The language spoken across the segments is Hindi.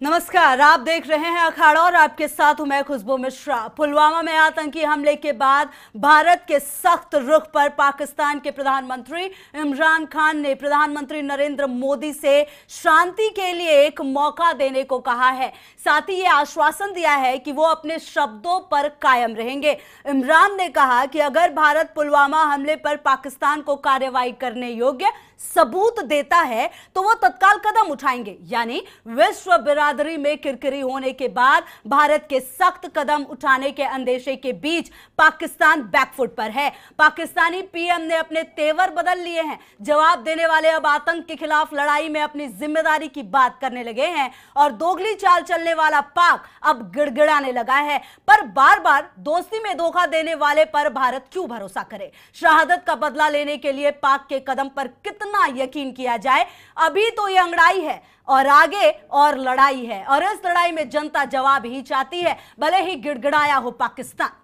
नमस्कार, आप देख रहे हैं अखाड़ा और आपके साथ हूं मैं खुशबू मिश्रा। पुलवामा में आतंकी हमले के बाद भारत के सख्त रुख पर पाकिस्तान के प्रधानमंत्री इमरान खान ने प्रधानमंत्री नरेंद्र मोदी से शांति के लिए एक मौका देने को कहा है। साथ ही ये आश्वासन दिया है कि वो अपने शब्दों पर कायम रहेंगे। इमरान ने कहा कि अगर भारत पुलवामा हमले पर पाकिस्तान को कार्रवाई करने योग्य सबूत देता है तो वो तत्काल कदम उठाएंगे। यानी विश्व बिरादरी में किरकिरी होने के बाद भारत के सख्त कदम उठाने के अंदेशे के बीच पाकिस्तान बैकफुट पर है। पाकिस्तानी पीएम ने अपने तेवर बदल लिए हैं। जवाब देने वाले अब आतंक के खिलाफ लड़ाई में अपनी जिम्मेदारी की बात करने लगे हैं और दोगली चाल चलने वाला पाक अब गिड़गिड़ाने लगा है। पर बार बार दोस्ती में धोखा देने वाले पर भारत क्यों भरोसा करे? शहादत का बदला लेने के लिए पाक के कदम पर कितना यकीन किया जाए? अभी तो ये अंगड़ाई है और आगे और लड़ाई है, और इस लड़ाई में जनता जवाब ही चाहती है, भले ही गिड़गिड़ाया हो पाकिस्तान।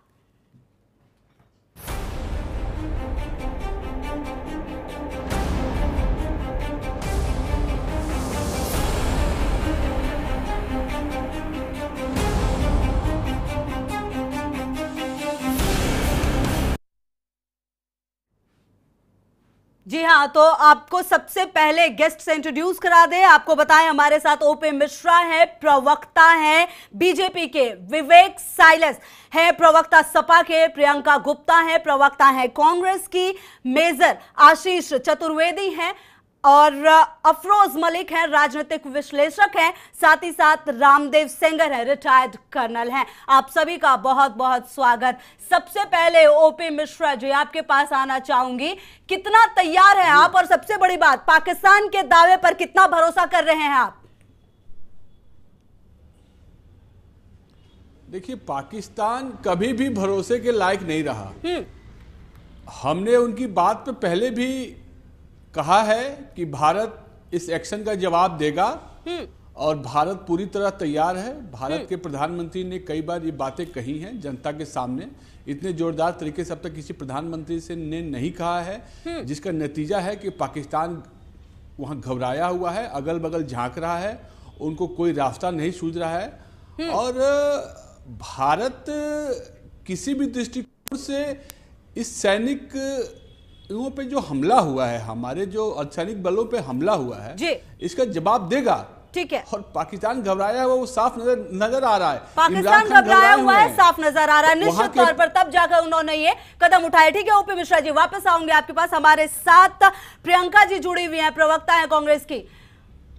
जी हाँ, तो आपको सबसे पहले गेस्ट से इंट्रोड्यूस करा दें। आपको बताएं, हमारे साथ ओपी मिश्रा है, प्रवक्ता हैं बीजेपी के। विवेक साइलेस है प्रवक्ता सपा के। प्रियंका गुप्ता है प्रवक्ता है कांग्रेस की। मेजर आशीष चतुर्वेदी हैं और अफरोज मलिक हैं, राजनीतिक विश्लेषक हैं। साथ ही साथ रामदेव सेंगर है, रिटायर्ड कर्नल हैं। आप सभी का बहुत बहुत स्वागत। सबसे पहले ओपी मिश्रा जी, आपके पास आना चाहूंगी। कितना तैयार हैं आप, और सबसे बड़ी बात, पाकिस्तान के दावे पर कितना भरोसा कर रहे हैं आप? देखिए, पाकिस्तान कभी भी भरोसे के लायक नहीं रहा। हमने उनकी बात पे पहले भी कहा है कि भारत इस एक्शन का जवाब देगा और भारत पूरी तरह तैयार है। भारत के प्रधानमंत्री ने कई बार ये बातें कही हैं जनता के सामने। इतने जोरदार तरीके से अब तक किसी प्रधानमंत्री से ने नहीं कहा है, जिसका नतीजा है कि पाकिस्तान वहाँ घबराया हुआ है, अगल बगल झांक रहा है, उनको कोई रास्ता नहीं सूझ रहा है। और भारत किसी भी दृष्टिकोण से इस सैनिक पे जो हमला हुआ है, हमारे जो अर्धसैनिक बलों पे हमला हुआ है जी, इसका जवाब देगा। ठीक है। और पाकिस्तान घबराया हुआ वो साफ नजर आ रहा है। पाकिस्तान घबराया हुआ है, साफ नजर आ रहा है निश्चित तौर पर, तब जाकर उन्होंने ये कदम उठाए। ठीक है ओपी मिश्रा जी, वापस आऊंगे आपके पास। हमारे साथ प्रियंका जी जुड़ी हुई हैं, प्रवक्ता है कांग्रेस की।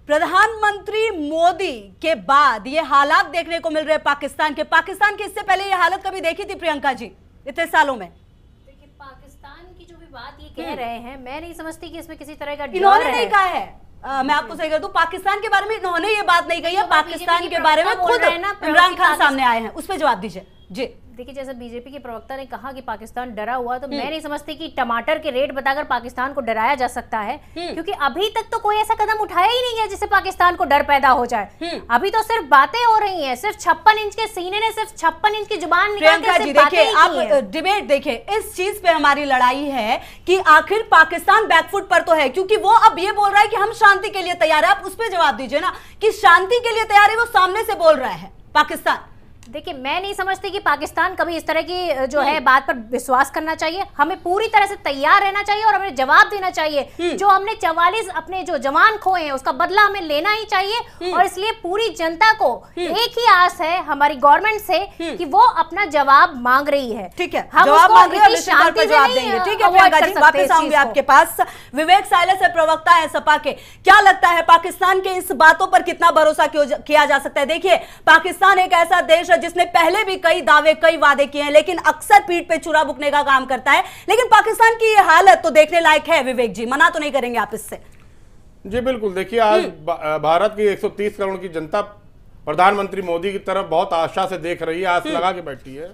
प्रधानमंत्री मोदी के बाद ये हालात देखने को मिल रहे हैं पाकिस्तान के इससे पहले ये हालत कभी देखी थी प्रियंका जी इतने सालों में? पाकिस्तान की जो भी बात ये कह रहे हैं, मैं नहीं समझती कि इसमें किसी तरह का इन्होंने नहीं कहा है। मैं आपको सही कर दूं, पाकिस्तान के बारे में इन्होंने ये बात नहीं कही है। पाकिस्तान के बारे में खुद इमरान खान सामने आए हैं, उस पर जवाब दीजिए जी। देखिए, जैसे बीजेपी के प्रवक्ता ने कहा कि पाकिस्तान डरा हुआ, तो मैं नहीं समझती कि टमाटर के रेट बताकर पाकिस्तान को डराया जा सकता है, क्योंकि अभी तक तो कोई ऐसा कदम उठाया ही नहीं है जिससे पाकिस्तान को डर पैदा हो जाए। अभी तो सिर्फ बातें हो रही हैं, सिर्फ 56 इंच के सीने ने सिर्फ 56 इंच की जुबान निकाल के सिर्फ बातें ही की हैं। आप डिबेट देखिए, इस चीज पे हमारी लड़ाई है कि आखिर पाकिस्तान बैकफुट पर तो है, क्योंकि वो अब ये बोल रहा है कि हम शांति के लिए तैयार है। आप उस पर जवाब दीजिए ना कि शांति के लिए तैयार है, वो सामने से बोल रहा है पाकिस्तान। देखिए, मैं नहीं समझती कि पाकिस्तान कभी इस तरह की जो है बात पर विश्वास करना चाहिए। हमें पूरी तरह से तैयार रहना चाहिए और हमें जवाब देना चाहिए। जो हमने 44 अपने जो जवान खोए हैं उसका बदला हमें लेना ही चाहिए। और इसलिए पूरी जनता को एक ही आस है हमारी गवर्नमेंट से कि वो अपना जवाब मांग रही है। ठीक है, जवाब मांग रही है, शांति जवाब देंगे। ठीक है प्रियंका जी, वापस आऊंगी आपके पास। विवेक साइलेस है, प्रवक्ता है सपा के। क्या लगता है पाकिस्तान के इस बातों पर कितना भरोसा किया जा सकता है? देखिए, पाकिस्तान एक ऐसा देश है जिसने पहले भी कई दावे कई वादे किए हैं, लेकिन अक्सर पीठ पे छुरा बुकने का काम करता है। लेकिन पाकिस्तान की ये हालत तो देखने लायक है। विवेक जी, मना तो नहीं करेंगे आप इससे? जी बिल्कुल। देखिए, आज भारत की 130 करोड़ की जनता प्रधानमंत्री मोदी की तरफ बहुत आशा से देख रही है, आस लगा के बैठी है।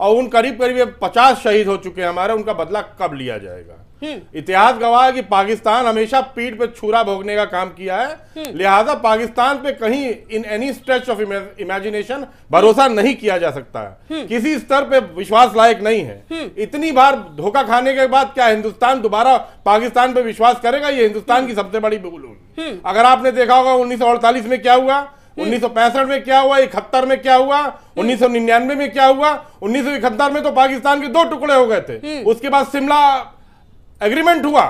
और उन करीब करीब 50 शहीद हो चुके हैं हमारे, उनका बदला कब लिया जाएगा? इतिहास गवाह है कि पाकिस्तान हमेशा पीठ पे छुरा भोगने का काम किया है। लिहाजा पाकिस्तान पे कहीं in any stretch of imagination भरोसा नहीं किया जा सकता है, किसी स्तर पे विश्वास लायक नहीं है। इतनी बार धोखा खाने के बाद क्या हिंदुस्तान दोबारा पाकिस्तान पे विश्वास करेगा? ये हिंदुस्तान की सबसे बड़ी भूल होगी। अगर आपने देखा होगा 1948 में क्या हुआ, 1965 में क्या हुआ, 71 में क्या हुआ, 1999 में क्या हुआ। 1971 में तो पाकिस्तान के 2 टुकड़े हो गए थे, उसके बाद शिमला एग्रीमेंट हुआ,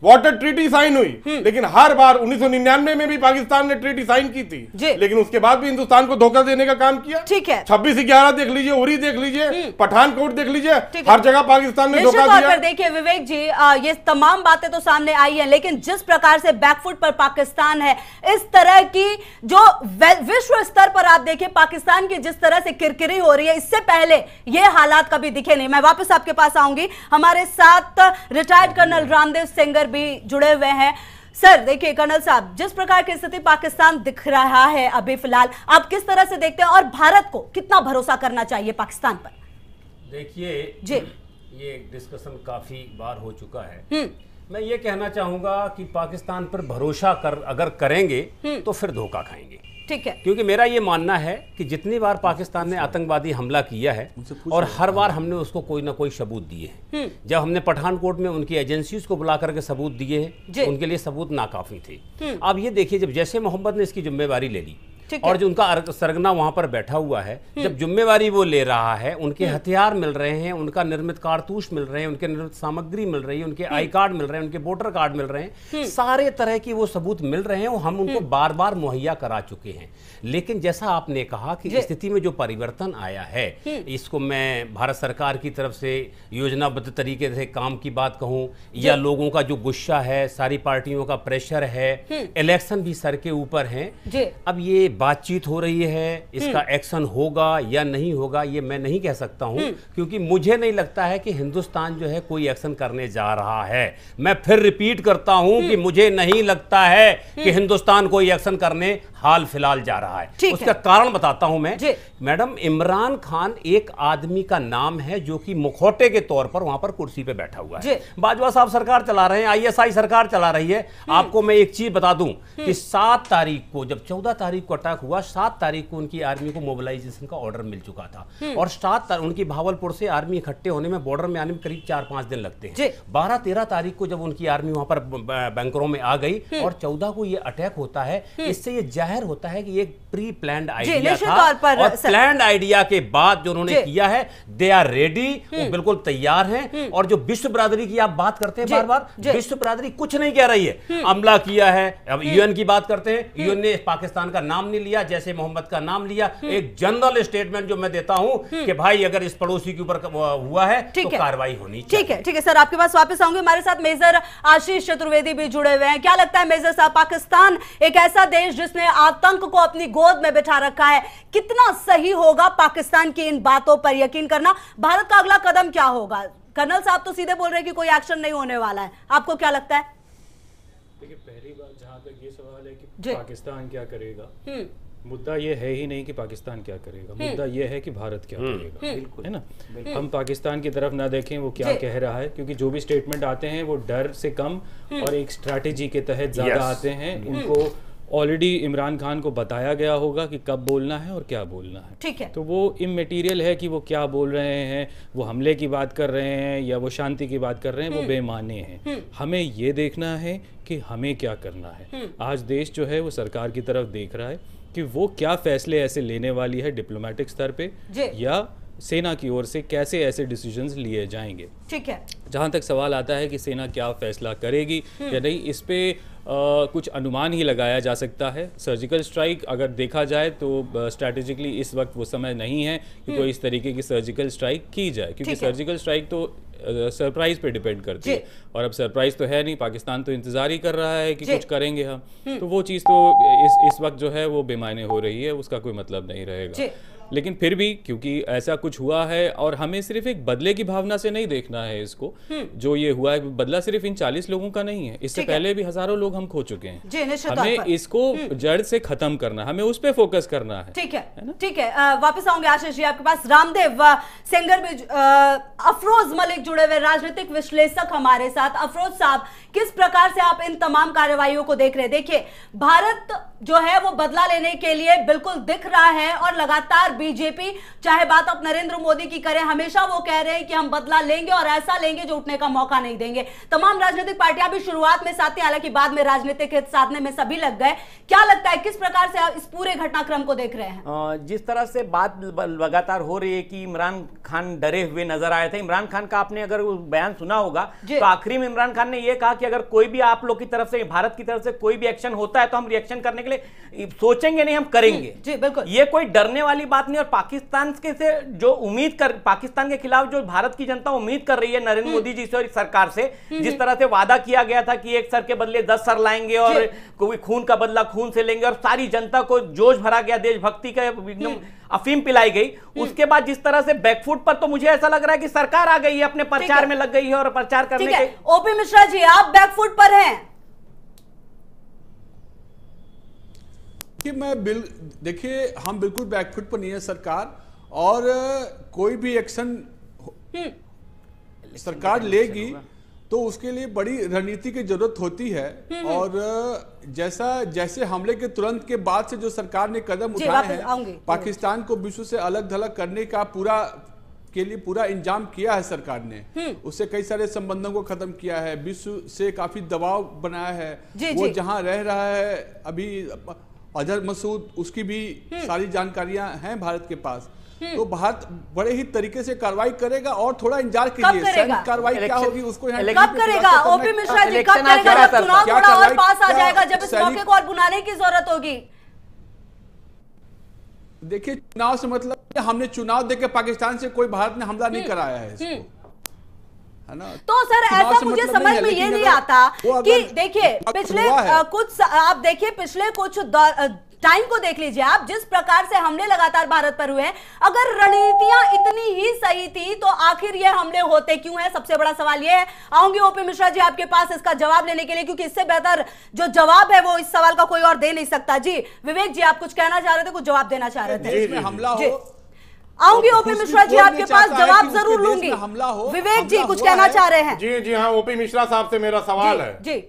वाटर ट्रीटी साइन हुई, लेकिन हर बार 1999 में भी पाकिस्तान ने ट्रीटी साइन की थी, लेकिन उसके बाद भी हिंदुस्तान को धोखा देने का काम किया। ठीक है, 26/11 देख लीजिए, उरी देख लीजिए, पठानकोट देख लीजिए, हर जगह पाकिस्तान ने धोखा दिया। देखिए विवेक जी, ये तमाम बातें तो सामने आई हैं, लेकिन जिस प्रकार से बैकफुट पर पाकिस्तान है, इस तरह की जो विश्व स्तर पर आप देखिए पाकिस्तान की जिस तरह से किरकिरी हो रही है, इससे पहले ये हालात कभी दिखे नहीं। मैं वापस आपके पास आऊंगी, हमारे साथ रिटायर्ड कर्नल रामदेव सेंगर भी जुड़े हुए हैं। सर देखिए कर्नल साहब, जिस प्रकार की स्थिति पाकिस्तान दिख रहा है अभी फिलहाल, आप किस तरह से देखते हैं और भारत को कितना भरोसा करना चाहिए पाकिस्तान पर? देखिए जी, ये डिस्कशन काफी बार हो चुका है। मैं ये कहना चाहूंगा कि पाकिस्तान पर भरोसा अगर करेंगे तो फिर धोखा खाएंगे। ठीक है, क्योंकि मेरा ये मानना है कि जितनी बार पाकिस्तान ने आतंकवादी हमला किया है और हर बार हमने उसको कोई ना कोई सबूत दिए हैं। जब हमने पठानकोट में उनकी एजेंसीज को बुला करके सबूत दिए हैं, उनके लिए सबूत नाकाफी थे। अब ये देखिए, जब जैसे मोहम्मद ने इसकी जिम्मेवारी ले ली और जो उनका सरगना वहां पर बैठा हुआ है, जब जिम्मेवारी वो ले रहा है, उनके हथियार मिल रहे हैं, उनका निर्मित कारतूस मिल रहे हैं, उनके निर्मित सामग्री मिल रही है, उनके आई कार्ड मिल रहे हैं, उनके वोटर कार्ड मिल रहे हैं, सारे तरह की वो सबूत मिल रहे हैं, हम उनको बार बार मुहैया करा चुके हैं। लेकिन जैसा आपने कहा कि स्थिति में जो परिवर्तन आया है, इसको मैं भारत सरकार की तरफ से योजनाबद्ध तरीके से काम की बात कहूं या लोगों का जो गुस्सा है, सारी पार्टियों का प्रेशर है, इलेक्शन भी सर के ऊपर है, अब ये बातचीत हो रही है, इसका एक्शन होगा या नहीं होगा ये मैं नहीं कह सकता हूं, क्योंकि मुझे नहीं लगता है कि हिंदुस्तान जो है कोई एक्शन करने जा रहा है। मैं फिर रिपीट करता हूं कि मुझे नहीं लगता है कि हिंदुस्तान कोई एक्शन करने हाल फिलहाल जा रहा है। उसका कारण बताता हूं मैं। मैडम, इमरान खान एक आदमी का नाम है जो कि मुखौटे के तौर पर वहां पर कुर्सी पे बैठा हुआ है। बाजवा साहब सरकार चला रहे हैं, ISI सरकार चला रही है। आपको मैं एक चीज बता दूं कि 7 तारीख को, जब 14 तारीख को अटैक हुआ, 7 तारीख को उनकी आर्मी को मोबिलाइजेशन का ऑर्डर मिल चुका था और 7 उनकी भावलपुर से आर्मी इकट्ठे होने में, बॉर्डर में आने में करीब 4-5 दिन लगते हैं। 12-13 तारीख को जब उनकी आर्मी वहां पर बैंकरों में आ गई और 14 को ये अटैक होता है, इससे ये जाहिर होता है कि एक प्री प्लान्ड आइडिया था और प्लान्ड आइडिया के बाद जो उन्होंने किया है, दे आर रेडी, वो बिल्कुल तैयार हैं। और जो विश्व बिरादरी की आप बात करते हैं बार बार, विश्व बिरादरी कुछ नहीं कह रही है, हमला किया है। अब UN की बात करते हैं, UN ने पाकिस्तान का नाम नहीं लिया, जैसे मोहम्मद का नाम लिया। एक जनरल स्टेटमेंट जो मैं देता हूं कि भाई अगर इस पड़ोसी के ऊपर हुआ है तो कार्रवाई होनी चाहिए। ठीक है सर, आपके पास वापस आऊंगे। हमारे साथ मेजर आशीष चतुर्वेदी भी जुड़े हुए हैं। क्या लगता है मेजर साहब, पाकिस्तान एक ऐसा देश जिसने आतंक को अपनी गोद में बिठा रखा है, कितना सही होगा पाकिस्तान की इन बातों पर यकीन करना? भारत का अगला कदम क्या होगा? कर्नल साहब तो सीधे बोल रहे हैं कि कोई एक्शन नहीं होने वाला है, आपको क्या लगता है? देखिए, पहली बात जहां तक ये सवाल है कि पाकिस्तान क्या करेगा, मुद्दा ये है ही नहीं कि पाकिस्तान क्या करेगा, मुद्दा ये है कि भारत क्या करेगा, है ना। हम पाकिस्तान की तरफ ना देखें वो क्या कह रहा है, क्योंकि जो भी स्टेटमेंट आते हैं वो डर से कम और एक स्ट्रैटेजी के तहत ज्यादा आते हैं। उनको ऑलरेडी इमरान खान को बताया गया होगा कि कब बोलना है और क्या बोलना है। ठीक है, तो वो इमटेरियल है कि वो क्या बोल रहे हैं, वो हमले की बात कर रहे हैं या वो शांति की बात कर रहे हैं, वो बेमाने हैं। हमें ये देखना है कि हमें क्या करना है। आज देश जो है वो सरकार की तरफ देख रहा है कि वो क्या फैसले ऐसे लेने वाली है डिप्लोमेटिक स्तर पे, या सेना की ओर से कैसे ऐसे डिसीजंस लिए जाएंगे। ठीक है, जहां तक सवाल आता है कि सेना क्या फैसला करेगी या नहीं, इस पे कुछ अनुमान ही लगाया जा सकता है। सर्जिकल स्ट्राइक अगर देखा जाए तो स्ट्रैटेजिकली इस वक्त वो समय नहीं है कि कोई इस तरीके की सर्जिकल स्ट्राइक की जाए, क्योंकि सर्जिकल स्ट्राइक तो सरप्राइज पे डिपेंड करती है, और अब सरप्राइज तो है नहीं, पाकिस्तान तो इंतजार ही कर रहा है कि कुछ करेंगे हम। तो वो चीज़ तो इस वक्त जो है वो बेमायने हो रही है, उसका कोई मतलब नहीं रहेगा। लेकिन फिर भी क्योंकि ऐसा कुछ हुआ है, और हमें सिर्फ एक बदले की भावना से नहीं देखना है इसको। जो ये हुआ है, बदला सिर्फ इन 40 लोगों का नहीं है, इससे पहले भी हजारों लोग हम खो चुके हैं। हमें इसको जड़ से खत्म करना है, हमें उस पर फोकस करना है। ठीक है, ठीक है। वापस आऊंगे आशीष जी आपके पास। रामदेव सेंगर भी, अफरोज मलिक जुड़े हुए राजनीतिक विश्लेषक हमारे साथ। अफरोज साहब, किस प्रकार से आप इन तमाम कार्रवाइयों को देख रहे हैं? देखिए, भारत जो है वो बदला लेने के लिए बिल्कुल दिख रहा है और लगातार बीजेपी, चाहे बात आप नरेंद्र मोदी की करें, हमेशा वो कह रहे हैं कि हम बदला लेंगे और ऐसा लेंगे जो उठने का मौका नहीं देंगे। तमाम राजनीतिक पार्टियां भी शुरुआत में साथ थी, हालांकि बाद में राजनीतिक हित साधने में सभी लग गए। क्या लगता है किस प्रकार से आप इस पूरे घटनाक्रम को देख रहे हैं? जिस तरह से बात लगातार हो रही है कि इमरान खान डरे हुए नजर आए थे। इमरान खान का आपने अगर बयान सुना होगा तो आखिरी में इमरान खान ने यह कहा कि अगर कोई भी आप लोग की तरफ से, भारत की तरफ से कोई भी एक्शन होता है तो हम रिएक्शन करने के लिए सोचेंगे नहीं, हम करेंगे। जी बिल्कुल, ये कोई डरने वाली बात नहीं। और पाकिस्तान के से जो पाकिस्तान के खिलाफ जो भारत की जनता उम्मीद कर रही है नरेंद्र मोदी जी से और सरकार से, जिस तरह से वादा किया गया था कि एक सर के बदले 10 सर लाएंगे और कोई खून का बदला खून से लेंगे, और सारी जनता को जोश भरा गया, देशभक्ति का एकदम अफीम पिलाई गई, उसके बाद जिस तरह से बैकफुट पर, तो मुझे ऐसा लग रहा है कि सरकार आ गई है, अपने प्रचार में लग गई है और प्रचार करने के। ओपी मिश्रा जी, आप बैकफुट पर हैं? देखिए हम बिल्कुल बैकफुट पर नहीं है सरकार, और कोई भी एक्शन सरकार लेगी तो उसके लिए बड़ी रणनीति की जरूरत होती है। और जैसे हमले के तुरंत के बाद से जो सरकार ने कदम उठाए हैं, पाकिस्तान को विश्व से अलग थलग करने का पूरा इंतजाम किया है सरकार ने। उससे कई सारे संबंधों को खत्म किया है, विश्व से काफी दबाव बनाया है। वो जहां रह रहा है अभी अजहर मसूद, उसकी भी सारी जानकारियां हैं भारत के पास। तो भारत बड़े ही तरीके से कार्रवाई करेगा, और थोड़ा इंतजार कीजिए सैन्य कार्रवाई क्या होगी उसको कब करेगा? ओपी मिश्रा जी, कब करेगा? जब चुनाव थोड़ा और पास आ जाएगा, जब इस मौके को और बुलाने की जरूरत होगी। देखिए चुनाव से मतलब हमने चुनाव देके पाकिस्तान से कोई भारत ने हमला नहीं कराया है इसको, है ना? तो सर ऐसा मुझे समझ में ये नहीं आता कि देखिए पिछले कुछ टाइम को देख लीजिए आप, जिस प्रकार से हमले लगातार भारत पर हुए हैं, अगर रणनीतियां इतनी ही सही थी तो आखिर ये हमले होते क्यों हैं? सबसे बड़ा सवाल ये है। आऊंगी ओपी मिश्रा जी आपके पास इसका जवाब लेने के लिए, क्योंकि इससे बेहतर जो जवाब है वो इस सवाल का कोई और दे नहीं सकता। जी विवेक जी, आप कुछ कहना चाह रहे थे, कुछ जवाब देना चाह रहे थे? इसमें हमला हो, आऊंगी ओपी मिश्रा जी आपके पास, जवाब जरूर लूंगी। विवेक जी कुछ कहना चाह रहे हैं? जी हाँ, ओपी मिश्रा साहब से मेरा सवाल है।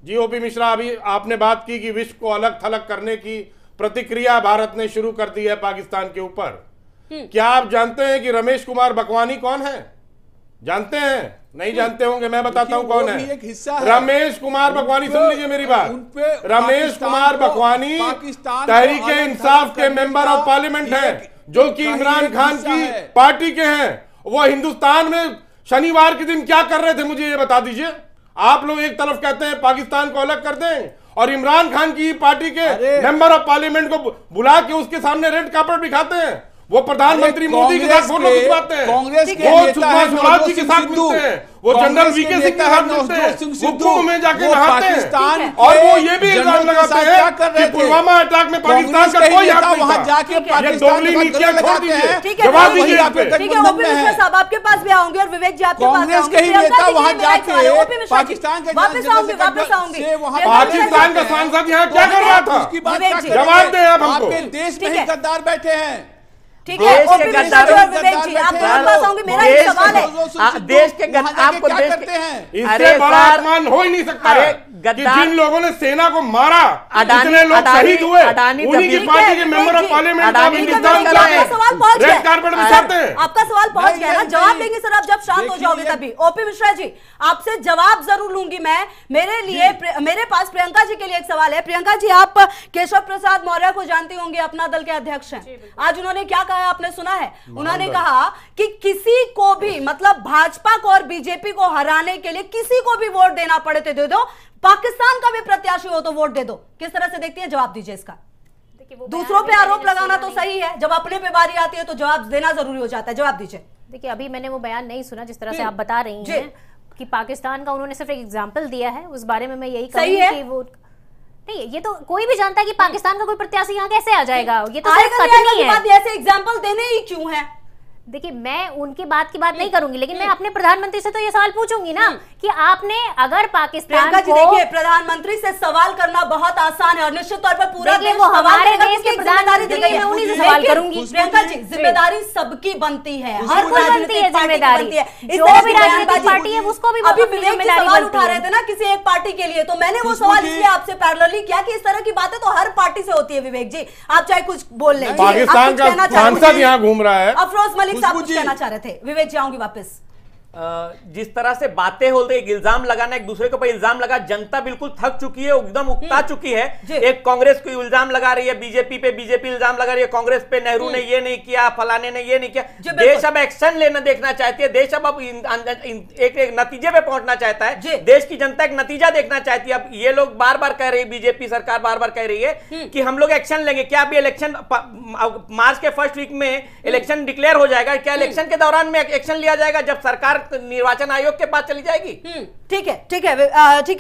जी ओपी मिश्रा, अभी आपने बात की कि विश्व को अलग थलग करने की प्रतिक्रिया भारत ने शुरू कर दी है पाकिस्तान के ऊपर। क्या आप जानते हैं कि रमेश कुमार बकवानी कौन है? जानते हैं? नहीं जानते होंगे, मैं बताता हूं कौन है। रमेश कुमार बकवानी, सुन लीजिए मेरी बात। रमेश कुमार बकवानी तहरीक इंसाफ के मेंबर ऑफ पार्लियामेंट हैं, जो कि इमरान खान की पार्टी के हैं। वो हिंदुस्तान में शनिवार के दिन क्या कर रहे थे, मुझे ये बता दीजिए। आप लोग एक तरफ कहते हैं पाकिस्तान को अलग कर दें, और इमरान खान की पार्टी के मेंबर ऑफ पार्लियामेंट को बुला के उसके सामने रेड कार्पेट दिखाते हैं। वो प्रधानमंत्री मोदी के साथ फोटो खिंचवाते हैं, कांग्रेस के वो सुषमा स्वराज जी के साथ मिलते हैं, वो जनरल वीके सिंह के साथ मिलते हैं, वो कुंभ में जाके नहाते हैं, और वो ये भी इल्जाम लगाते हैं कि पुलवामा अटैक में पाकिस्तान का कोई हाथ नहीं था। ये दोगली नीतियां छोड़ दीजिए, जवाब दीजिए आप पे। ठीक है ओपी मिश्रा साहब आपके पास भी आऊंगे, और विवेक जी आपके पास आऊंगे। कांग्रेस के ही नेता वहां जाके पाकिस्तान के वापस आऊंगे। पाकिस्तान का सांसद यहाँ क्या कर रहा था? जवाब दें आप हमको। देश में ही गद्दार बैठे हैं। ठीक है ओपी मिश्रा जी और विवेक जी, आपके पास आऊंगे। मेरा एक सवाल है, देश के आपको क्या करते हैं? इससे बड़ा अपमान हो ही नहीं सकता है कि जिन लोगों ने सेना को मारा, जितने लोग शहीद हुए, उन्हीं की पार्टी के member of parliament red carpet बिछाते हैं। आपका सवाल पहुंच गया ना, जवाब देंगे सर आप जब शांत हो जाओगे तभी। ओपी मिश्रा जी आपसे जवाब जरूर लूंगी मैं। मेरे पास प्रियंका जी के लिए एक सवाल है। प्रियंका जी, आप केशव प्रसाद मौर्य को जानती होंगी, अपना दल के अध्यक्ष हैं। आज उन्होंने क्या कहा आपने सुना है? उन्होंने कहा कि किसी को भी, मतलब भाजपा को और बीजेपी को हराने के लिए किसी को भी वोट देना पड़े तो दे दो, पाकिस्तान का भी प्रत्याशी हो तो वोट दे दो। किस तरह से देखती है? जवाब दीजिए इसका। दूसरों पे आरोप लगाना तो सही है, जब अपने पे बारी आती है तो जवाब देना जरूरी हो जाता है। जवाब दीजिए। देखिए अभी मैंने वो बयान नहीं सुना जिस तरह से आप बता रही हैं कि पाकिस्तान का उन्होंने सिर्फ एक एग्जाम्पल दिया है, उस बारे में मैं यही कहूंगी कि वो नहीं, ये तो कोई भी जानता है कि पाकिस्तान का कोई प्रत्याशी यहाँ कैसे आ जाएगा, ये तो ऐसे एग्जाम्पल देने ही क्यों है? देखिए, मैं उनकी बात नहीं करूंगी, लेकिन मैं अपने प्रधानमंत्री से तो ये सवाल पूछूंगी ना कि आपने अगर पाकिस्तान प्रियंका जी देखिए, प्रधानमंत्री से सवाल करना बहुत आसान है और निश्चित तौर पर पूरा देश वो हमारे सवाल देश के प्रधानमंत्री दी गई है, उन्हीं से सवाल करूंगी। प्रियंका जी, जिम्मेदारी सबकी बनती है, हर कोई बनती है जिम्मेदारी, जो भी राजनीतिक पार्टी है उसको भी अभी विवेक सवाल उठा रहे थे ना किसी एक पार्टी के लिए, तो मैंने वो सवाल इसलिए आपसे पैरेलली किया कि इस तरह की बातें तो हर पार्टी से होती है। विवेक जी, आप चाहे कुछ बोल लें। पाकिस्तान का सांसद यहाँ घूम रहा है। अफरोज मलिक साहब कुछ कहना चाह रहे थे। विवेक जी, आऊंगी वापस। जिस तरह से बातें हो रही, इल्जाम लगाना, एक दूसरे के ऊपर इल्जाम लगा, जनता बिल्कुल थक चुकी है, एकदम उकता चुकी है। एक कांग्रेस को इल्जाम लगा रही है, बीजेपी इल्जाम लगा रही है, कांग्रेस पे नेहरू ने ये नहीं किया, फलाने ने ये नहीं किया। देश अब एक्शन लेना देखना चाहती है, देश अब एक नतीजे पे पहुंचना चाहता है, देश की जनता एक नतीजा देखना चाहती है। अब ये लोग बार बार कह रही है, बीजेपी सरकार बार बार कह रही है कि हम लोग एक्शन लेंगे। क्या अभी इलेक्शन मार्च के फर्स्ट वीक में इलेक्शन डिक्लेयर हो जाएगा? क्या इलेक्शन के दौरान में एक्शन लिया जाएगा जब सरकार निर्वाचन आयोग के पास चली जाएगी? ठीक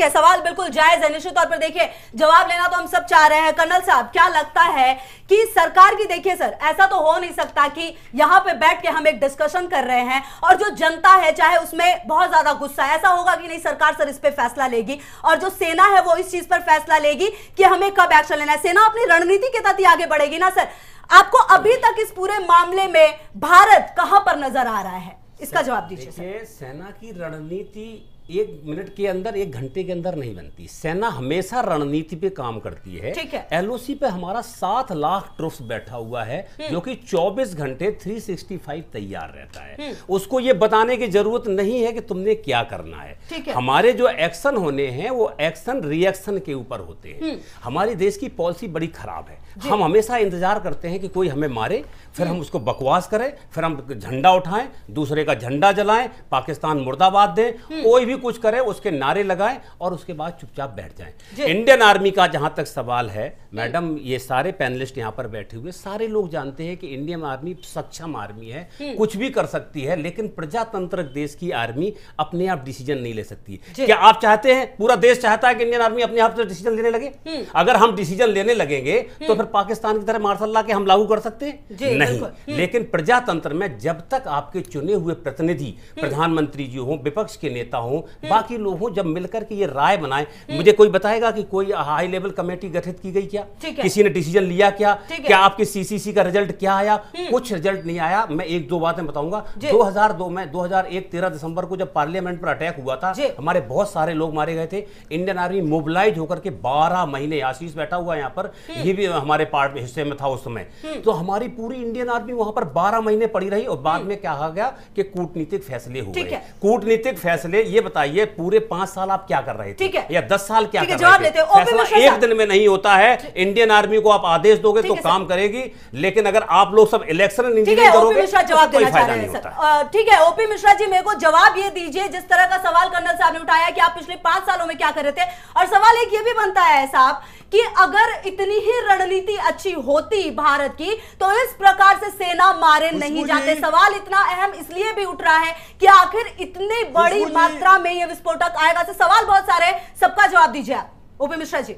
है, सवाल बिल्कुल जायज है। निश्चित तौर पर देखिए, जवाब लेना तो हम सब चाह रहे हैं। कर्नल साहब, क्या लगता है कि सरकार की, देखिए सर, ऐसा तो हो नहीं सकता कि यहां पे बैठ के हम एक डिस्कशन कर रहे हैं और जो जनता है चाहे उसमें बहुत ज्यादा गुस्सा है, ऐसा होगा कि नहीं सरकार सर इस पे फैसला लेगी और जो सेना है वो इस चीज पर फैसला लेगी कि हमें कब एक्शन लेना है। सेना अपनी रणनीति के तहत ही आगे बढ़ेगी ना सर। आपको अभी तक इस पूरे मामले में भारत कहां पर नजर आ रहा है, इसका जवाब दीजिए। सेना की रणनीति 1 मिनट के अंदर, 1 घंटे के अंदर नहीं बनती। सेना हमेशा रणनीति पे काम करती है। ठीक है। एलओसी पे हमारा 7 लाख ट्रूप्स बैठा हुआ है जो कि 24 घंटे 365 तैयार रहता है। उसको ये बताने की जरूरत नहीं है कि तुमने क्या करना है। ठीक है। हमारे जो एक्शन होने हैं वो एक्शन रिएक्शन के ऊपर होते हैं। हमारे देश की पॉलिसी बड़ी खराब है। हम हमेशा इंतजार करते हैं कि कोई हमें मारे, फिर हम उसको बकवास करें, फिर हम झंडा उठाएं, दूसरे का झंडा जलाएं, पाकिस्तान मुर्दाबाद दें, कोई भी कुछ करे उसके नारे लगाएं और उसके बाद चुपचाप बैठ जाएं। इंडियन आर्मी का जहां तक सवाल है, मैडम, ये सारे पैनलिस्ट यहां पर बैठे हुए सारे लोग जानते हैं कि इंडियन आर्मी सक्षम आर्मी है, कुछ भी कर सकती है, लेकिन प्रजातंत्र देश की आर्मी अपने आप डिसीजन नहीं ले सकती। क्या आप चाहते हैं, पूरा देश चाहता है कि इंडियन आर्मी अपने आप से डिसीजन लेने लगे? अगर हम डिसीजन लेने लगेंगे तो फिर पाकिस्तान की तरह मार्शल लॉ के हम लागू कर सकते हैं? नहीं। लेकिन प्रजातंत्र में जब तक आपके चुने हुए प्रतिनिधि, प्रधानमंत्री जी हो, विपक्ष के नेता हो, बाकी लोग हो, जब मिलकर के ये राय बनाए, मुझे कोई बताएगा कि कोई हाई लेवल कमेटी गठित की गई क्या? किसी ने डिसीजन लिया क्या? क्या आपके सीसीसी का रिजल्ट क्या आया? कुछ रिजल्ट नहीं आया। मैं 1-2 बातें बताऊंगा। 2002 में 2001 13 दिसंबर को जब पार्लियामेंट पर अटैक हुआ था, हमारे बहुत सारे लोग मारे गए थे। इंडियन आर्मी मोबिलाइज होकर के 12 महीने, आशीष बैठा हुआ यहाँ पर, ये भी हमारे पार्ट हिस्से में था उस समय, तो हमारी पूरी इंडियन आर्मी वहां पर 12 महीने पड़ी रही और बाद में क्या कहा गया कि कूटनीतिक फैसले हुए। कूटनीतिक फैसले, ये बताइए पूरे 5 साल आप क्या कर रहे थे या 10 साल क्या कर रहे थे? फैसला एक दिन में नहीं होता है। इंडियन आर्मी को आप आदेश दोगे तो काम करेगी, लेकिन अगर आप लोग सब इलेक्शन इंजीनियरिंग करोगे तो कोई फायदा नहीं होता। ठीक है, ओपी मिश्रा जी, मेरे को जवाब ये दीजिए, जिस तरह का सवाल कर्नल साहब ने उठाया कि आप पिछले 5 सालों में क्या कर रहे थे, और सवाल एक ये भी बनता है साहब कि अगर इतनी ही रणनीति अच्छी होती भारत की तो इस प्रकार से सेना मारे नहीं जाते। सवाल इतना अहम इसलिए भी उठ रहा है कि आखिर इतनी बड़ी मात्रा में यह विस्फोटक आएगा। तो सवाल बहुत सारे, सबका जवाब दीजिए आप। ओपी मिश्रा जी।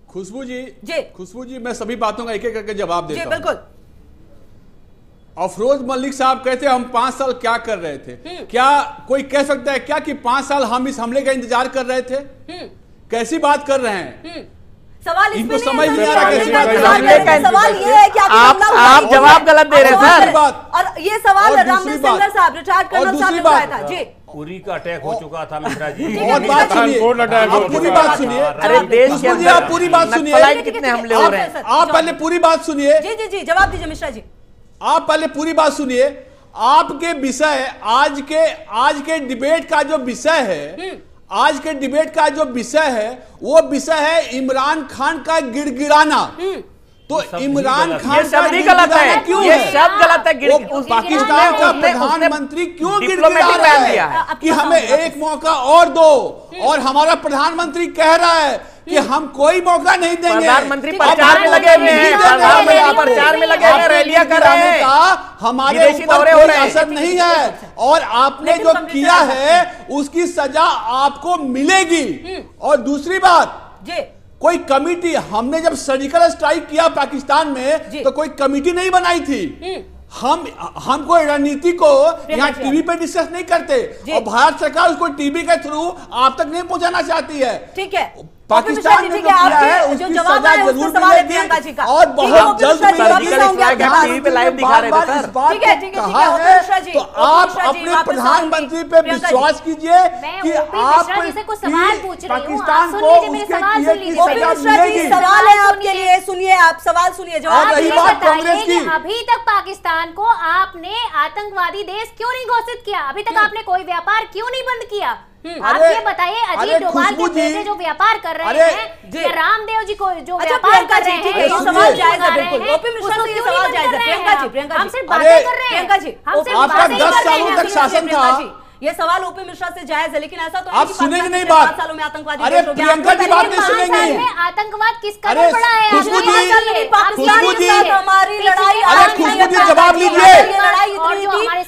खुशबू जी, मैं सभी बातों का एक एक करके जवाब देता हूं। बिल्कुल। अफरोज मलिक साहब कहते हैं हम 5 साल क्या कर रहे थे? क्या कोई कह सकता है क्या कि 5 साल हम इस हमले का इंतजार कर रहे थे? कैसी बात कर रहे हैं? सवाल इनको समझ नहीं आ रहा सवाल ये है कि आप जवाब गलत दे रहे हैं सर। और ये सवाल रामदेव सिंगर साहब, रिटायर्ड कर्नल साहब ने बताया था। जी, पूरी का अटैक हो चुका था मिश्रा जी। और बात सुनिए, आप पूरी बात सुनिए। अरे देश के अंदर आप पूरी बात सुनिए, कितने हमले हो रहे हैं? आप पहले पूरी बात सुनिए। जी, जवाब दीजिए मिश्रा जी। आप पहले पूरी बात सुनिए। आपके विषय, आज के डिबेट का जो विषय है, आज के डिबेट का जो विषय है वो विषय है इमरान खान का गिड़गिड़ाना। तो इमरान खान का गिड़गिड़ाना क्यों है? ये शब्द गलत है। पाकिस्तान का प्रधानमंत्री क्यों गिड़गिड़ा रहा है कि हमें एक मौका और दो, और हमारा प्रधानमंत्री कह रहा है कि हम कोई मौका नहीं देंगे। प्रधानमंत्री प्रचार में लगे हुए हैं, प्रचार में लगे हुए, रैलियां कर रहे हैं, हमारे ऊपर कोई असर नहीं है, और आपने जो किया है उसकी सजा आपको मिलेगी। और दूसरी बात, कोई कमिटी, हमने जब सर्जिकल स्ट्राइक किया पाकिस्तान में तो कोई कमिटी नहीं बनाई थी, हम कोई रणनीति को यहाँ टीवी पे डिस्कस नहीं करते और भारत सरकार उसको टीवी के थ्रू आप तक नहीं पहुंचाना चाहती है। ठीक है, पाकिस्तान ने जो किया है उसकी सजा जरूर मिलेगी और बहुत जल्द टीवी पे लाइव दिखा रहे थे सर। तो आप अपने प्रधानमंत्री पे विश्वास कीजिए कि आप पाकिस्तान को सवाल है आपके लिए, सुनिए आप सवाल सुनिए, जवाब रही बात कांग्रेस की। अभी तक पाकिस्तान को आपने आतंकवादी देश क्यों नहीं घोषित किया? अभी तक आपने कोई व्यापार क्यों नहीं बंद किया? आप ये बताइए, अजीत डोभाल के बेटे जो व्यापार कर रहे हैं, रामदेव जी को जो व्यापार कर रहे हैं, सवाल जायज है, बिल्कुल ओपी मिश्रा से सवाल जायज है। प्रियंका जी हम सिर्फ बातें कर रहे हैं, प्रियंका जी आपका 10 सालों तक शासन था। ये सवाल ओपी मिश्रा से जायज है, लेकिन ऐसा तो आप सुनेंगे नहीं बात। 7 सालों में आतंकवादी, अरे प्रियंका जी बात नहीं सुनेंगे। आतंकवाद किस कदर बढ़ा है? खुशबू जी, खुशबू जी हमारी लड़ाई, अरे खुशबू जी जवाब लीजिए,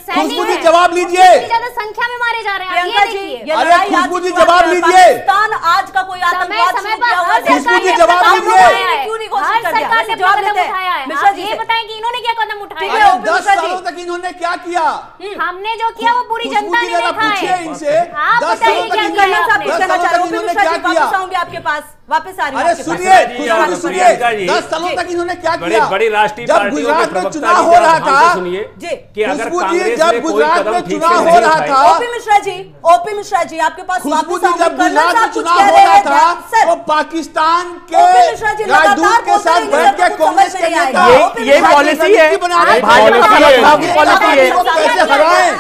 खुशबू जी जवाब लीजिए, ज्यादा संख्या में मारे जा रहे हैं। प्रियंका जी अरे खुशबू जी जवाब लीजिए, पाकिस्तान आज का कोई आतंकवाद समय पर खुशबू जी जवाब लीजिए। क्यों नहीं घोषित कर दिया? सरकार ने जवाब कदम लेते उठाया हैं है। मिश्रा आप जी ये बताएं कि इन्होंने क्या कदम उठाया ठीक है? है, 10 सालों तक इन्होंने क्या किया? हमने जो किया वो पूरी जनता ने देखा है। इनसे आप 10 बताइए सालों तक क्या इन्होंने किया आपने? कहना चाह रहे हो इन्होंने मिश्रा क्या जी, किया? वापस आऊंगी आपके पास, वापस आ रही हूं अरे आपके पास। सुनिए, खुशबू सुनिए, 10 सालों तक इन्होंने क्या किया? बड़ी राष्ट्रीय जब पार्टियों के गुजरात में प्रवक्ता चुनाव जी हो जरा रहा ध्यान था, से सुनिए जी, कि अगर खुशबू जी कांग्रेस जब ने कोई गुजरात कदम में ठीक से चुनाव नहीं हो रहा उठाए, था, ओपी मिश्रा जी, ओपी मिश्रा जी आपके पास खुशबू वापस जी आऊंगी। जब कर्नल गुजरात में साहब कुछ चुनाव कह हो रहे रहा हैं था सर। तो पाकिस्तान ओपी मिश्रा जी के राजदूत लगातार के साथ बोलते बैठ के रहेंगे, कांग्रेस के समझ नहीं नेता आएगा। ये पॉलिसी है, भाजपा की पॉलिसी है। कैसे हराएं?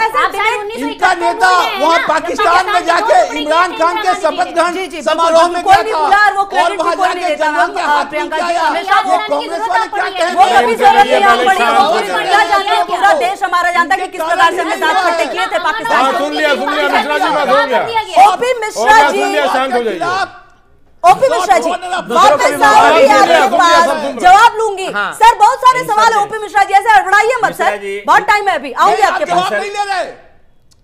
इनका नेता वहाँ पाकिस्तान में जाके इमरान खान के शपथ ग्रहण समारोह में गया था और वहाँ जाके जनरल के हाथ में क्या आया? वो कांग्रेस वाले क्या कहेंगे? वो कभी जरूरत नहीं आ पड़ी, वो भी क्या जानते हैं, पूरा देश हमारा जानता है कि किस प्रकार से हमने साथ खट्टे किए थे पाकिस्तान हाँ, को। सुन लिया मिश्रा जी, बात हो गया। ओपी मिश्रा जी, शांत हो जाइए। ओपी मिश्रा जी वापस आऊंगी आपके पास, जवाब लूंगी सर। बहुत सारे सवाल है ओपी मिश्रा जी, ऐसे हड़बड़ाइए मत सर, बहुत टाइम है अभी, आऊंगी आपके पास। जवाब नहीं ले रहे,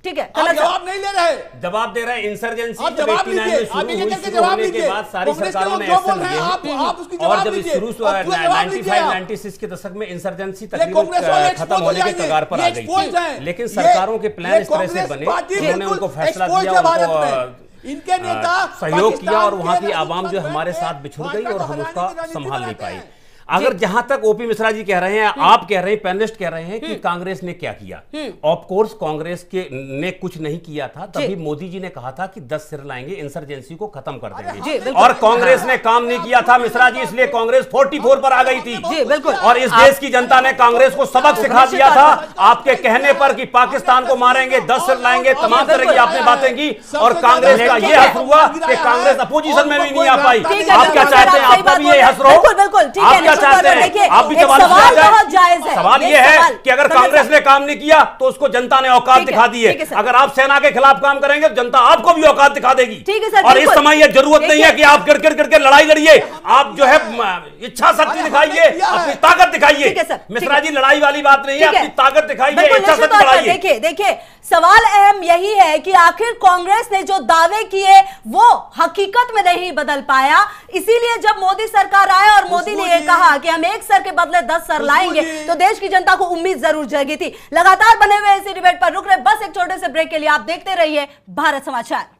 ठीक है, आप जवाब नहीं ले रहे। जवाब दे रहे हैं इंसर्जेंसी आप जवाब लीजिए, आप ये कहकर के जवाब होने के लीजिए। बाद सारी कांग्रेस के सरकारों लोग ने जो बोल एक्शन रहे लिए हैं, हैं। आप उसकी और जवाब जब लीजिए। शुरू और पूरा जवाब लीजिए आप। 95-96 के दशक में इंसर्जेंसी ये कांग्रेस वाले तकरीबन एक्सपोज खत्म हो होने के जाएंगे, कगार पर ये आ गई एक्सपोज हैं। थी, लेकिन ये- सरकारों के प्लान ये इस तरह से कांग्रेस बने पार्टी उन्होंने बिल्कुल उनको फैसला एक्सपोज दिया, है भारत उनको में। इनके नेता सहयोग किया और वहां की पाकिस्तान आवाम जो के हमारे नेतृत्व साथ बिछुड़ में गई और भाजपा हम को उसका हराने की रणनीति संभाल नहीं बनाते पाए। हैं। अगर जहां तक ओपी मिश्रा जी कह रहे हैं, आप कह रहे हैं, पैनलिस्ट कह रहे हैं कि कांग्रेस ने क्या किया, ऑफ कोर्स कांग्रेस के ने कुछ नहीं किया था। तभी मोदी जी ने कहा था कि 10 सिर लाएंगे, इंसर्जेंसी को खत्म कर देंगे, और कांग्रेस ने काम नहीं किया था मिश्रा जी, इसलिए कांग्रेस 44 पर आ गई थी। जी बिल्कुल, और इस देश की जनता ने कांग्रेस को सबक सिखा दिया था आपके कहने पर कि पाकिस्तान को मारेंगे, 10 सिर लाएंगे, तमाम तरह की आपने बातें की, और कांग्रेस का यह हस हुआ कि कांग्रेस अपोजिशन में भी नहीं आ पाई। आप क्या चाहते हैं, आपका भी ये हस रहो? आप क्या चाहते हैं? आप भी सवाल बहुत जायज है। सवाल ये है कि अगर कांग्रेस ने काम नहीं किया तो उसको जनता ने औकात दिखा दी है। अगर आप सेना के खिलाफ काम करेंगे तो जनता आपको भी औकात दिखा देगी। ठीक है सर, और इस समय ये जरूरत नहीं है कि आप गिर गिर के लड़ाई लड़िए, आप जो है इच्छा शक्ति दिखाइए, अपनी ताकत दिखाइए। मिश्रा जी लड़ाई वाली बात नहीं है, अपनी ताकत दिखाइए, इच्छा शक्ति बढ़ाइए। देखिए सवाल अहम यही है कि आखिर कांग्रेस ने जो दावे किए वो हकीकत में नहीं बदल पाया, इसीलिए जब मोदी सरकार आया और मोदी ने यह कहा कि हम एक सर के बदले 10 सर लाएंगे, तो देश की जनता को उम्मीद जरूर जगी थी। लगातार बने हुए इसी डिबेट पर रुक रहे, बस एक छोटे से ब्रेक के लिए आप देखते रहिए भारत समाचार।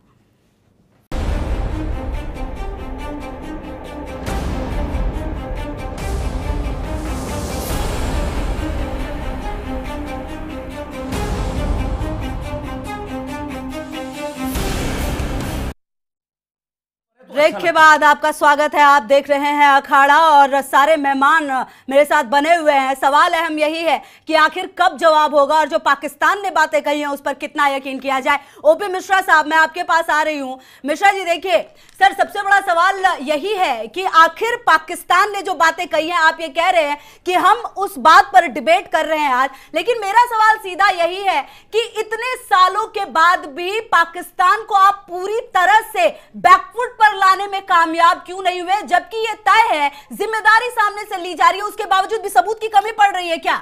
ब्रेक के बाद आपका स्वागत है। आप देख रहे हैं अखाड़ा और सारे मेहमान मेरे साथ बने हुए हैं। सवाल अहम यही है कि आखिर कब जवाब होगा और जो पाकिस्तान ने बातें कही हैं उस पर कितना यकीन किया जाए। ओपी मिश्रा साहब, मैं आपके पास आ रही हूं। मिश्रा जी देखिए सर, सबसे बड़ा सवाल यही है कि आखिर पाकिस्तान ने जो बातें कही हैं, आप ये कह रहे हैं कि हम उस बात पर डिबेट कर रहे हैं आज, लेकिन मेरा सवाल सीधा यही है कि इतने सालों के बाद भी पाकिस्तान को आप पूरी तरह से बैकफुट पर लाने में कामयाब क्यों नहीं हुए, जबकि यह तय है, जिम्मेदारी सामने से ली जा रही है, उसके बावजूद भी सबूत की कमी पड़ रही है क्या?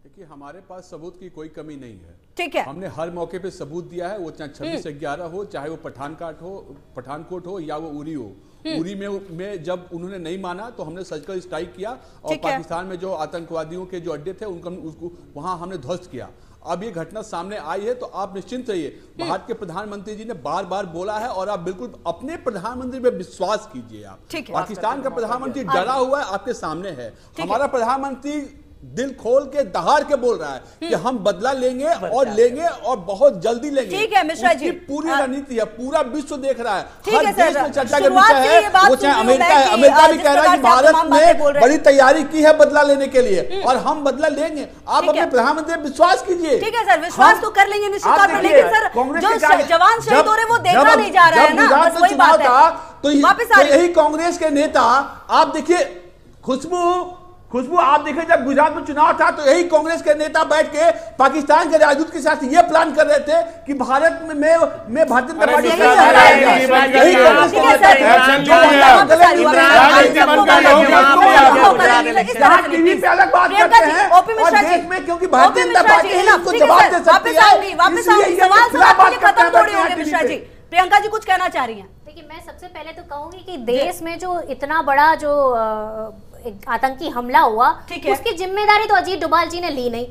देखिए हमारे पास सबूत की कोई कमी नहीं है। ठीक है, हमने हर मौके पे सबूत दिया है, वो चाहे 26/11 हो, चाहे वो पठानकोट हो या वो उरी हो, उरी में जब उन्होंने नहीं माना तो हमने सर्जिकल स्ट्राइक किया और पाकिस्तान में जो आतंकवादियों के जो अड्डे थे उसको वहां हमने ध्वस्त किया। अब ये घटना सामने आई है तो आप निश्चिंत रहिए, भारत के प्रधानमंत्री जी ने बार बार बोला है और आप बिल्कुल अपने प्रधानमंत्री पे विश्वास कीजिए। आप पाकिस्तान का प्रधानमंत्री डरा हुआ है, आपके सामने है। हमारा प्रधानमंत्री दिल खोल के दहाड़ के बोल रहा है कि हम बदला लेंगे और बहुत जल्दी लेंगे। ठीक है मिश्रा जी, पूरी रणनीति है, पूरा विश्व देख रहा है, हर देश में चर्चा का विषय है। वो चाहे अमेरिका है, अमेरिका भी कह रहा है कि भारत ने बड़ी तैयारी की है बदला लेने के लिए और हम बदला लेंगे। आप अपने प्रधानमंत्री पर विश्वास कीजिए। ठीक है सर, विश्वास तो कर लेंगे निश्चित तौर पर, लेकिन सर जो जवान शहीद हो रहे वो देखा नहीं जा रहा है ना, बस वही बात है। तो यही कांग्रेस के नेता, आप देखिए खुशबू आप देखिए जब गुजरात में चुनाव था तो यही कांग्रेस के नेता बैठ के पाकिस्तान के राजदूत के साथ ये प्लान कर रहे थे कि भारत में भारतीय जनता पार्टी टीवी पे अलग बात करते हैं और देश में क्योंकि भारतीय जनता पार्टी इसको जवाब दे सकती है। प्रियंका जी कुछ कहना चाह रही हैं? देखिए, मैं सबसे पहले तो कहूंगी कि देश में जो इतना बड़ा जो आतंकी हमला हुआ, उसकी जिम्मेदारी तो अजीत डोभाल जी ने ली नहीं।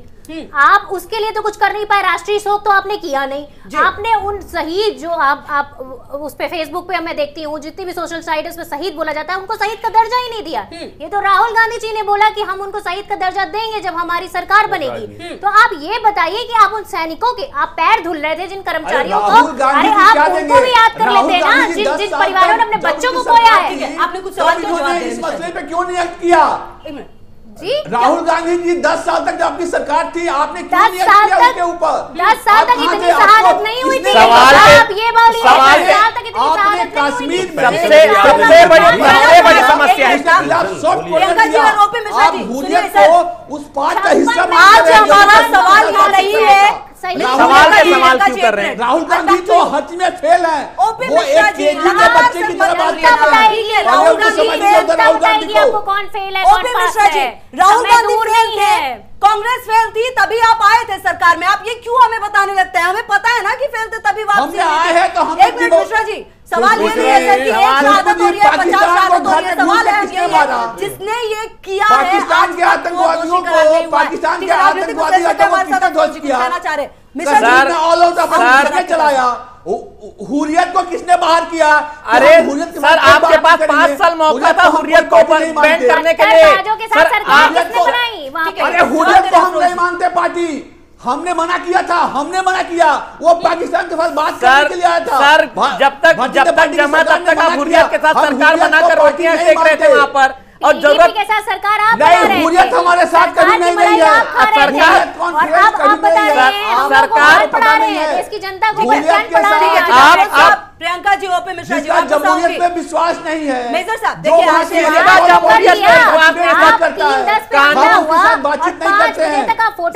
आप उसके लिए तो कुछ कर नहीं पाए, राष्ट्रीय शोक तो आपने किया नहीं। आपने उन शहीद जो आप उस पे फेसबुक पे मैं देखती हूँ जितनी भी सोशल साइट है उसमें शहीद बोला जाता है, उनको शहीद का दर्जा ही नहीं दिया। ये तो राहुल गांधी जी ने बोला कि हम उनको शहीद का दर्जा देंगे जब हमारी सरकार बनेगी। तो आप ये बताइए कि आप उन सैनिकों के आप पैर धुल रहे थे, जिन कर्मचारियों को, अरे आप उनको भी याद कर लेते ना, जिन परिवारों ने अपने बच्चों को खोया है। आपने कुछ सवाल इस मसले पे क्यों नहीं एक्ट किया? राहुल गांधी जी 10 साल तक आपकी सरकार थी, आपने क्यों नहीं किया उसके ऊपर? 10 साल तक इतनी शहादत नहीं हुई थी। आप ये बोलिए 10 साल तक इतनी शहादत कश्मीर में सबसे बड़ी समस्या है। आप हुर्रियत को उस पार्ट का हिस्सा आज हमारा सवाल ये नहीं है, सवाल क्यों कर रहे हैं? राहुल गांधी तो हज में फेल है। वो एक केजी के बच्चे की तरह बात करते हैं। राहुल गांधी आपको कौन फेल है, कौन पास है? राहुल गांधी फेल है, कांग्रेस फेल थी, तभी आप आए थे सरकार में। आप ये क्यों हमें बताने लगते हैं? हमें पता है ना कि फेल थे, तभी वापसी आए हैं। तो हम एक मिनट मिश्रा जी, सवाल ये नहीं है सर कि एक शहादत हो रही है, 50 शहादत हो रही है। सवाल है जिसने ये किया है, पाकिस्तान के आतंकवादियों को, पाकिस्तान के आतंकवादी कहना चाह रहे ऑल आउट चलाया। हुर्रियत को किसने बाहर किया? अरे सर, आपके पास 5 साल मौका था हुर्रियत को बैन करने के लिए। अरे हुर्रियत को हम नहीं मानते पार्टी, हमने मना किया था, वो पाकिस्तान के साथ बात करने के लिए आया था। सर, जब तक जमा तब तक आप हुर्रियत के साथ सरकार बनाकर रोटियां सेक रहे थे वहां पर, और जरूरत के साथ सरकार आप नहीं, हुर्रियत हमारे साथ कभी नहीं रही है। सरकार पढ़ा रहे हैं, देश की जनता को पढ़ा रहे हैं। प्रियंका जी, ओपे मिश्रा जी, जमहूरियत पे विश्वास नहीं है। मेजर साहब देखिए,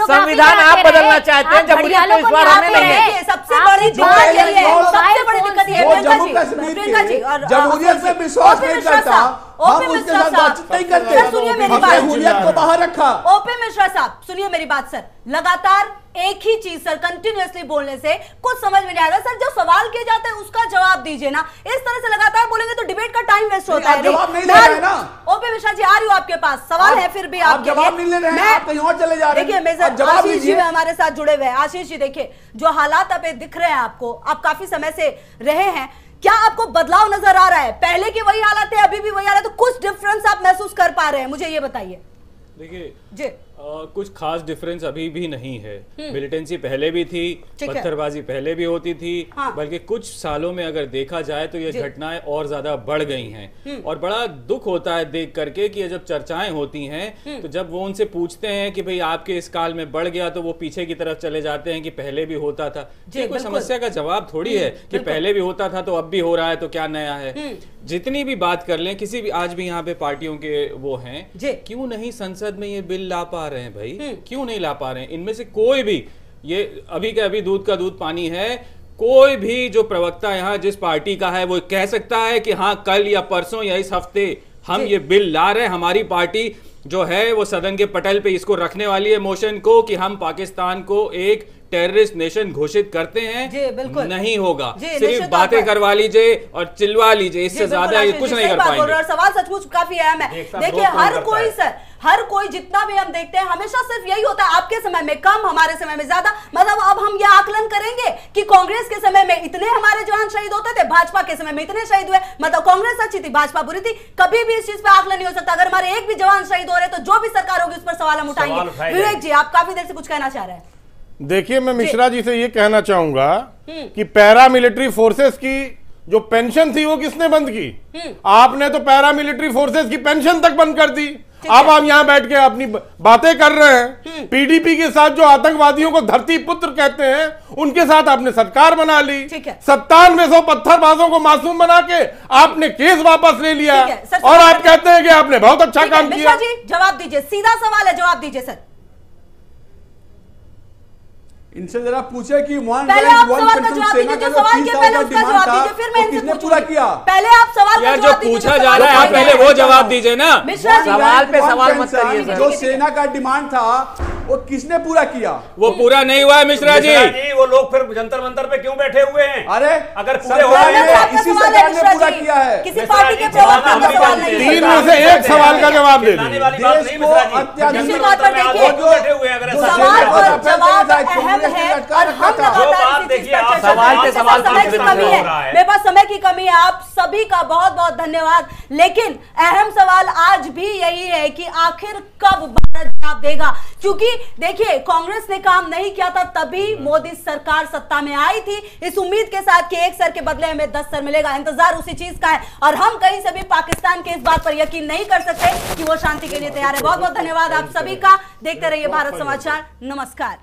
संविधान आप बदलना चाहते हैं, जमहूरियत पे विश्वास हमें नहीं है। सबसे बड़ी बात यही है, सबसे बड़ी दिक्कत ये है प्रियंका जी, जमहूरियत पे विश्वास नहीं करता, हम उसके साथ बातचीत नहीं करते। सुनिए मेरी बात, हुर्रियत को बाहर रखा। ओपे मिश्रा साहब सुनिए मेरी बात सर, लगातार एक ही चीज सर कंटिन्यूअसली बोलने से कुछ समझ में नहीं आ रहा सर। जो सवाल किए जाते हैं उसका जवाब दीजिए ना, इस तरह से लगातार बोलेंगे तो डिबेट का टाइम वेस्ट होता है। जवाब नहीं ले रहे हैं ना। ओपे मिश्रा जी, आ रही हूं आपके पास, सवाल है फिर भी आप जवाब नहीं ले रहे हैं, आप कहीं और चले जा रहे हैं। देखिए मेजर आशीष जी हमारे साथ जुड़े हुए हैं। आशीष जी देखिए, जो हालात अब दिख रहे हैं आपको, आप काफी समय से रहे हैं, क्या आपको बदलाव नजर आ रहा है? पहले की वही हालत है, अभी भी वही हालत है, कुछ डिफरेंस आप महसूस कर पा रहे हैं? मुझे ये बताइए। देखिए जी, कुछ खास डिफरेंस अभी भी नहीं है। मिलिटेंसी पहले भी थी, पत्थरबाजी पहले भी होती थी, बल्कि कुछ सालों में अगर देखा जाए तो ये घटनाएं और ज्यादा बढ़ गई हैं। और बड़ा दुख होता है देख करके कि जब चर्चाएं होती हैं तो जब वो उनसे पूछते हैं कि भाई आपके इस काल में बढ़ गया, तो वो पीछे की तरफ चले जाते हैं कि पहले भी होता था। ये कोई समस्या का जवाब थोड़ी है कि पहले भी होता था तो अब भी हो रहा है तो क्या नया है। जितनी भी बात कर लें, किसी भी आज भी यहाँ पे पार्टियों के वो हैं, क्यों नहीं संसद में ये बिल ला पा रहे हैं भाई? क्यों नहीं ला पा रहे हैं? इनमें से कोई भी, ये अभी के अभी दूध का दूध पानी है, कोई भी जो प्रवक्ता यहाँ जिस पार्टी का है वो कह सकता है कि हाँ कल या परसों या इस हफ्ते हम ये बिल ला रहे हैं, हमारी पार्टी जो है वो सदन के पटल पे इसको रखने वाली है मोशन को कि हम पाकिस्तान को एक टेररिस्ट नेशन घोषित करते हैं। जी, बिल्कुल। नहीं होगा, जी, सिर्फ बातें करवा लीजिए और चिल्वा लीजिए, इससे ज्यादा कुछ नहीं कर पाएंगे। और सवाल सचमुच काफी अहम है। देखिए हर कोई जितना भी हम देखते हैं हमेशा सिर्फ यही होता है, आपके समय में कम, हमारे समय में ज्यादा। मतलब अब हम यह आकलन करेंगे कि कांग्रेस के समय में इतने हमारे जवान शहीद होते थे, भाजपा के समय में इतने शहीद हुए, मतलब कांग्रेस अच्छी थी, भाजपा बुरी थी। कभी भी इस चीज पे आकलन नहीं हो सकता। अगर हमारे एक भी जवान शहीद हो रहे तो जो भी सरकार होगी उस पर सवाल हम उठाएंगे। विवेक जी, आप काफी देर से कुछ कहना चाह रहे हैं। देखिए, मैं मिश्रा जी से ये कहना चाहूंगा कि पैरामिलिट्री फोर्सेस की जो पेंशन थी वो किसने बंद की? आपने तो पैरामिलिट्री फोर्सेस की पेंशन तक बंद कर दी। अब आप यहां बैठ के अपनी बातें कर रहे हैं। पीडीपी के साथ जो आतंकवादियों को धरती पुत्र कहते हैं उनके साथ आपने सरकार बना ली। 9700 पत्थरबाजों को मासूम बना के आपने केस वापस ले लिया और आप कहते हैं कि आपने बहुत अच्छा काम किया। जी जवाब दीजिए, सीधा सवाल है, जवाब दीजिए सर। इनसे जरा पूछे कि पहले आप सवाल का जवाब दीजिए, जो सवाल किया पहले उसका जवाब दीजिए, फिर मैं इनसे पूरा किया। पहले आप सवाल का जो पूछा जा रहा है आप पहले वो जवाब दीजिए ना। मिश्रा जी, सवाल पे सवाल मत करिए सर। जो सेना का डिमांड था वो किसने पूरा किया? वो पूरा नहीं हुआ है मिश्रा जी। वो लोग फिर जंतर मंतर पे क्यों बैठे हुए हैं? अरे अगर पूरे हो इसी सरकार ने पूरा किया है। किसी पार्टी के प्रवक्ता का सवाल नहीं है। 3 में से एक सवाल का जवाब दे दीजिए। निश्चित तौर पर देखिए सवाल और जवाब अहम है और हम लगातार सवाल पे सवाल समय की कमी है, मेरे पास समय की कमी है। आप सभी का बहुत बहुत धन्यवाद। लेकिन अहम सवाल आज भी यही है कि आखिर कब भारत जवाब देगा, क्योंकि देखिए कांग्रेस ने काम नहीं किया था तभी मोदी सरकार सत्ता में आई थी, इस उम्मीद के साथ कि एक सर के बदले हमें 10 सर मिलेगा। इंतजार उसी चीज का है और हम कहीं से भी पाकिस्तान के इस बात पर यकीन नहीं कर सकते कि वो शांति के लिए तैयार है। बहुत बहुत धन्यवाद आप सभी का। देखते रहिए भारत समाचार। नमस्कार।